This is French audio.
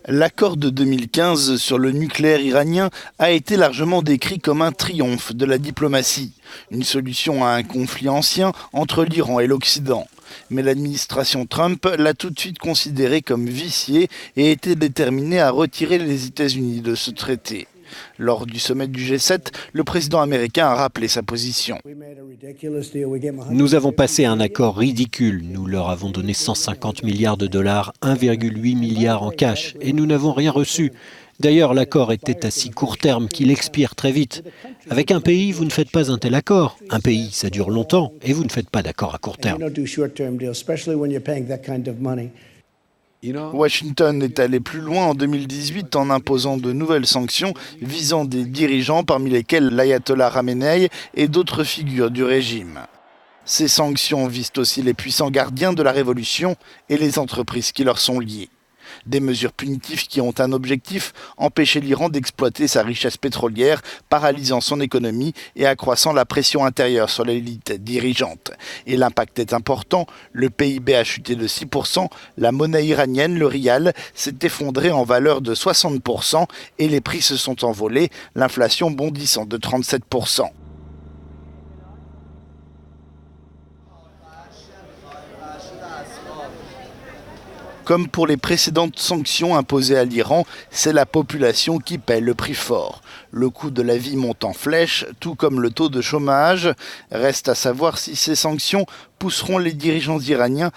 L'accord de 2015 sur le nucléaire iranien a été largement décrit comme un triomphe de la diplomatie, une solution à un conflit ancien entre l'Iran et l'Occident. Mais l'administration Trump l'a tout de suite considéré comme vicié et était déterminée à retirer les États-Unis de ce traité. Lors du sommet du G7, le président américain a rappelé sa position. Nous avons passé un accord ridicule. Nous leur avons donné 150 milliards de dollars, 1,8 milliard en cash, et nous n'avons rien reçu. D'ailleurs, l'accord était à si court terme qu'il expire très vite. Avec un pays, vous ne faites pas un tel accord. Un pays, ça dure longtemps, et vous ne faites pas d'accord à court terme. Washington est allé plus loin en 2018 en imposant de nouvelles sanctions visant des dirigeants parmi lesquels l'ayatollah Khamenei et d'autres figures du régime. Ces sanctions visent aussi les puissants gardiens de la révolution et les entreprises qui leur sont liées. Des mesures punitives qui ont un objectif, empêcher l'Iran d'exploiter sa richesse pétrolière, paralysant son économie et accroissant la pression intérieure sur l'élite dirigeante. Et l'impact est important, le PIB a chuté de 6%, la monnaie iranienne, le rial, s'est effondrée en valeur de 60% et les prix se sont envolés, l'inflation bondissant de 37%. Comme pour les précédentes sanctions imposées à l'Iran, c'est la population qui paie le prix fort. Le coût de la vie monte en flèche, tout comme le taux de chômage. Reste à savoir si ces sanctions pousseront les dirigeants iraniens